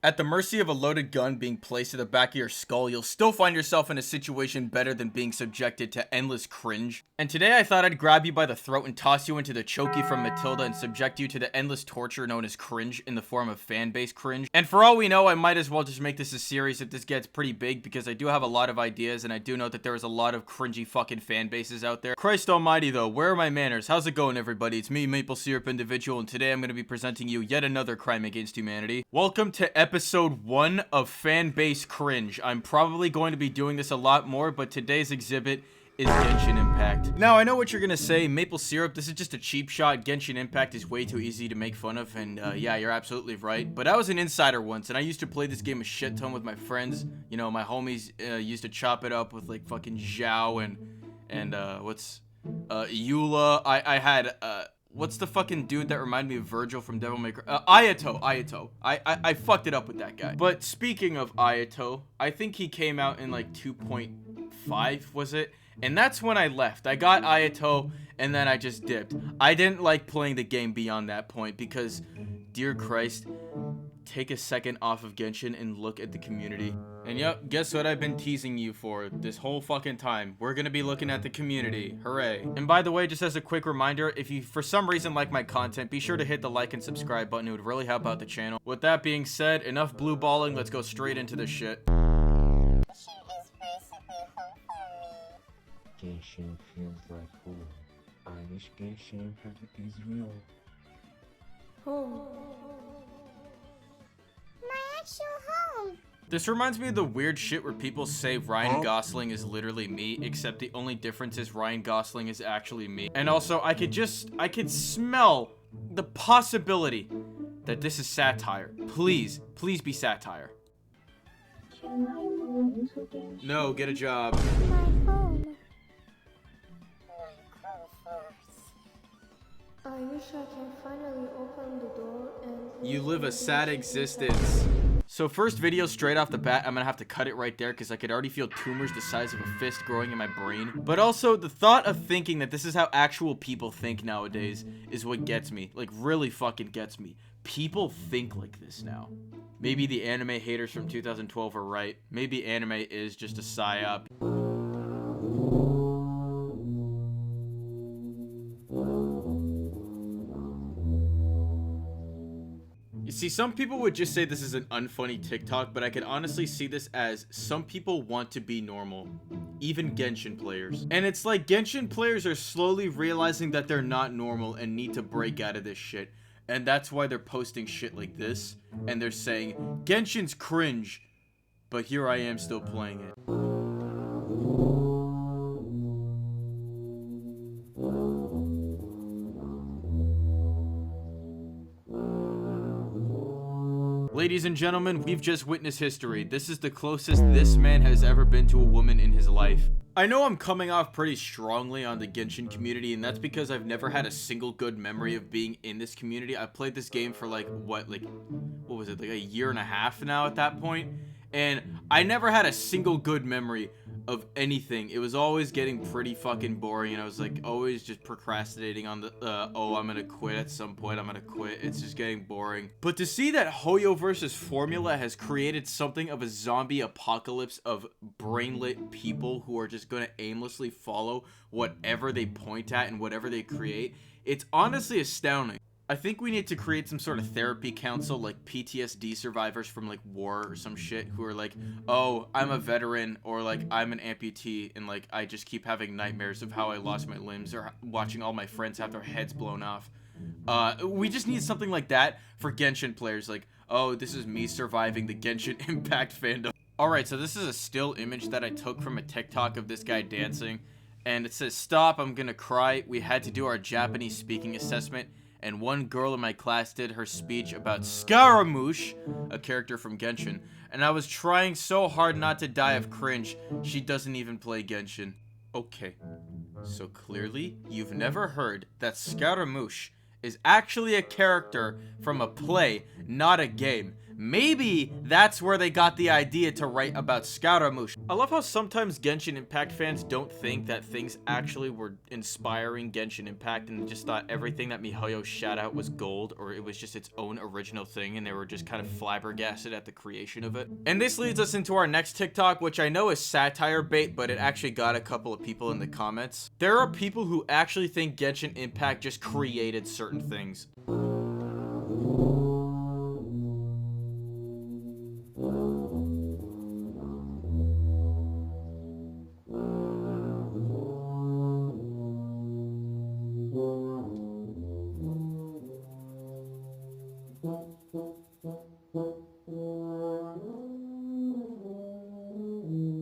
At the mercy of a loaded gun being placed at the back of your skull, you'll still find yourself in a situation better than being subjected to endless cringe. And today I thought I'd grab you by the throat and toss you into the chokey from Matilda and subject you to the endless torture known as cringe in the form of fanbase cringe. And for all we know, I might as well just make this a series if this gets pretty big, because I do have a lot of ideas and I do know that there is a lot of cringy fucking fan bases out there. Christ almighty though, where are my manners? How's it going, everybody? It's me, Maple Syrup Individual, and today I'm going to be presenting you yet another crime against humanity. Welcome to episode 1 of Fanbase Cringe. I'm probably going to be doing this a lot more, but today's exhibit is Genshin Impact. Now, I know what you're gonna say, Maple Syrup, this is just a cheap shot. Genshin Impact is way too easy to make fun of, and yeah, you're absolutely right. But I was an insider once, and I used to play this game a shit ton with my friends. You know, my homies used to chop it up with like fucking Zhao and Eula. I had what's the fucking dude that reminded me of Virgil from Devil May Cry? Ayato. I fucked it up with that guy. But speaking of Ayato, I think he came out in like 2.5, was it? And that's when I left. I got Ayato, and then I just dipped. I didn't like playing the game beyond that point because, dear Christ, take a second off of Genshin and look at the community. And yep, guess what I've been teasing you for this whole fucking time? We're gonna be looking at the community. Hooray. And by the way, just as a quick reminder, if you for some reason like my content, be sure to hit the like and subscribe button. It would really help out the channel. With that being said, enough blue balling. Let's go straight into this shit. Genshin feels like home. I wish Genshin Impact is real. Home. My actual home. This reminds me of the weird shit where people say Ryan Gosling is literally me, except the only difference is Ryan Gosling is actually me. And also, I could smell the possibility that this is satire. Please be satire. No, get a job. My home. I wish I can finally open the door and... You live a sad existence. So first video straight off the bat, I'm gonna have to cut it right there because I could already feel tumors the size of a fist growing in my brain. But also the thought of thinking that this is how actual people think nowadays is what gets me. Like really fucking gets me. People think like this now. Maybe the anime haters from 2012 are right. Maybe anime is just a psyop. You see, some people would just say this is an unfunny TikTok, but I can honestly see this as some people want to be normal. Even Genshin players. And it's like Genshin players are slowly realizing that they're not normal and need to break out of this shit. And that's why they're posting shit like this. And they're saying, Genshin's cringe. But here I am still playing it. Ladies and gentlemen, we've just witnessed history. This is the closest this man has ever been to a woman in his life. I know I'm coming off pretty strongly on the Genshin community, and that's because I've never had a single good memory of being in this community. I played this game for like, what was it, like a year and a half now at that point? And I never had a single good memory of anything. It was always getting pretty fucking boring, and I was like always just procrastinating on the oh, I'm gonna quit at some point. I'm gonna quit. It's just getting boring. But to see that Hoyo versus Formula has created something of a zombie apocalypse of brainlit people who are just gonna aimlessly follow whatever they point at and whatever they create, it's honestly astounding. I think we need to create some sort of therapy council, like PTSD survivors from like war or some shit, who are like, oh, I'm a veteran, or like I'm an amputee, and like I just keep having nightmares of how I lost my limbs, or watching all my friends have their heads blown off. We just need something like that for Genshin players, like, oh, this is me surviving the Genshin Impact fandom. Alright, so this is a still image that I took from a TikTok of this guy dancing, and it says, stop, I'm gonna cry. We had to do our Japanese speaking assessment, and one girl in my class did her speech about Scaramouche, a character from Genshin, and I was trying so hard not to die of cringe. She doesn't even play Genshin. Okay, so clearly you've never heard that Scaramouche is actually a character from a play, not a game. Maybe that's where they got the idea to write about Scaramouche. I love how sometimes Genshin Impact fans don't think that things actually were inspiring Genshin Impact and just thought everything that miHoYo shot out was gold, or it was just its own original thing and they were just kind of flabbergasted at the creation of it. And this leads us into our next TikTok, which I know is satire bait, but it actually got a couple of people in the comments. There are people who actually think Genshin Impact just created certain things.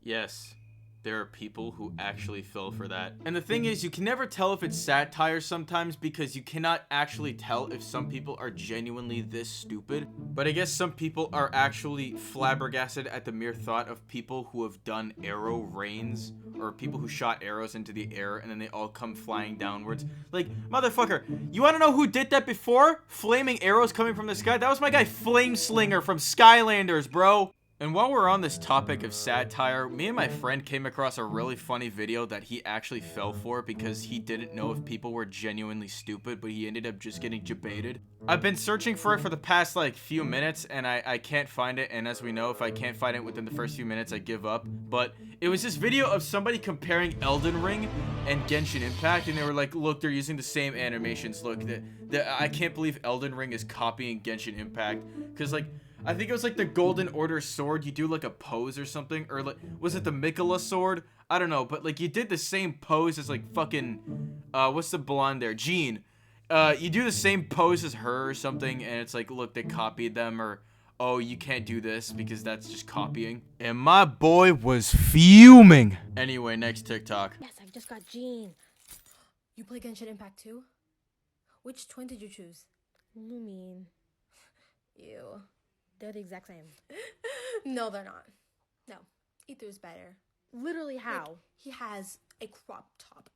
Yes, there are people who actually fell for that. And the thing is, you can never tell if it's satire sometimes because you cannot actually tell if some people are genuinely this stupid. But I guess some people are actually flabbergasted at the mere thought of people who have done arrow rains, or people who shot arrows into the air and then they all come flying downwards. Like, motherfucker, you wanna know who did that before? Flaming arrows coming from the sky? That was my guy Flameslinger from Skylanders, bro. And while we're on this topic of satire, me and my friend came across a really funny video that he actually fell for because he didn't know if people were genuinely stupid, but he ended up just getting debated. I've been searching for it for the past like few minutes and I can't find it, and as we know, if I can't find it within the first few minutes, I give up. But it was this video of somebody comparing Elden Ring and Genshin Impact, and they were like, look, they're using the same animations. Look, I can't believe Elden Ring is copying Genshin Impact, because like, I think it was like the Golden Order sword. You do like a pose or something, or like, was it the Mikola sword? I don't know, but like you did the same pose as like fucking, what's the blonde there? Jean. You do the same pose as her or something, and it's like, look, they copied them, or, oh, you can't do this because that's just copying. And my boy was fuming. Anyway, next TikTok. Yes, I've just got Jean. You play Genshin Impact too? Which twin did you choose? Lumine. Ew. They're the exact same. No, they're not. No. Ether's better. Literally how? Like, he has a crop top.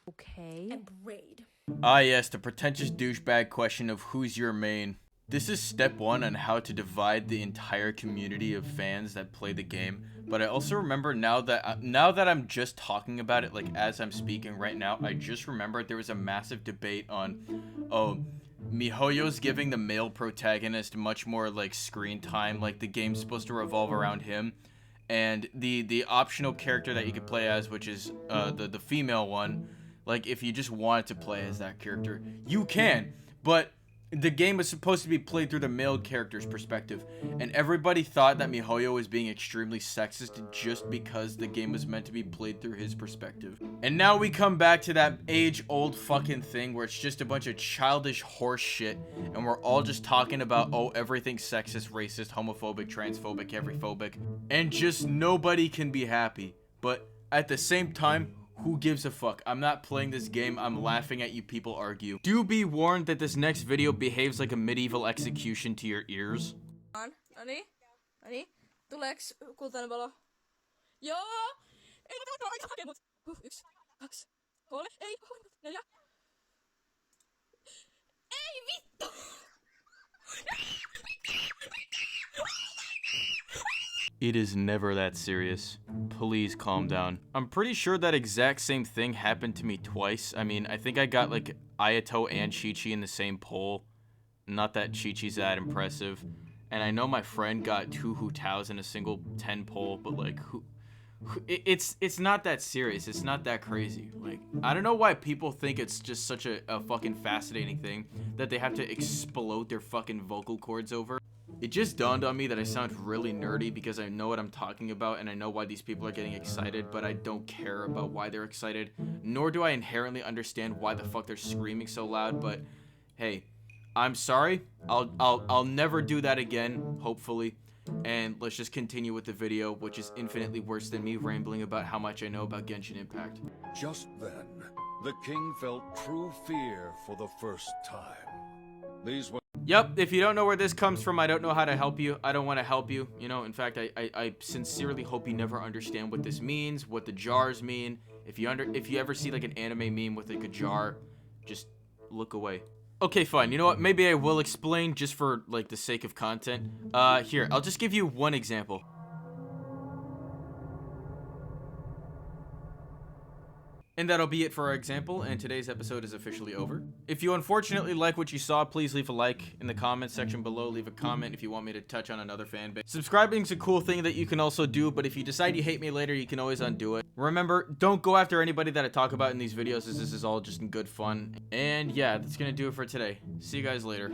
Okay. And braid. Ah yes, the pretentious douchebag question of who's your main. This is step 1 on how to divide the entire community of fans that play the game. But I also remember now that I'm just talking about it, like as I'm speaking right now, I just remembered there was a massive debate on, oh, miHoYo's giving the male protagonist much more like screen time, like the game's supposed to revolve around him, and the optional character that you could play as, which is the female one, like if you just wanted to play as that character, you can, but the game was supposed to be played through the male character's perspective, and everybody thought that miHoYo was being extremely sexist just because the game was meant to be played through his perspective. And now we come back to that age-old fucking thing where it's just a bunch of childish horse shit, and we're all just talking about, oh, everything's sexist, racist, homophobic, transphobic, everyphobic, and just nobody can be happy. But at the same time, who gives a fuck? I'm not playing this game. I'm laughing at you people argue. Do be warned that this next video behaves like a medieval execution to your ears. Noni. Tuleeks kultainen valo? Joo! Ei mä aika hakemut. 1, 2, 3, ei, 4. Ei vittu! It is never that serious. Please calm down. I'm pretty sure that exact same thing happened to me twice. I mean, I think I got like Ayato and Chi-Chi in the same poll. Not that Chi-Chi's that impressive. And I know my friend got 2 Hu Taos in a single 10 poll, but like, it's not that serious. It's not that crazy. Like, I don't know why people think it's just such a fucking fascinating thing that they have to explode their fucking vocal cords over. It just dawned on me that I sound really nerdy because I know what I'm talking about and I know why these people are getting excited, but I don't care about why they're excited, nor do I inherently understand why the fuck they're screaming so loud. But hey, I'm sorry. I'll never do that again, hopefully. And let's just continue with the video, which is infinitely worse than me rambling about how much I know about Genshin Impact. Just then, the king felt true fear for the first time. These were Yep, if you don't know where this comes from, I don't know how to help you. I don't want to help you. You know, in fact, I sincerely hope you never understand what this means, what the jars mean. If you ever see like an anime meme with like a jar, just look away. Okay, fine. You know what? Maybe I will explain just for, like, the sake of content. Here, I'll just give you one example. And that'll be it for our example, and today's episode is officially over. If you unfortunately like what you saw, please leave a like in the comments section below. Leave a comment if you want me to touch on another fan base. Subscribing's a cool thing that you can also do, but if you decide you hate me later, you can always undo it. Remember, don't go after anybody that I talk about in these videos, as this is all just in good fun. And yeah, that's gonna do it for today. See you guys later.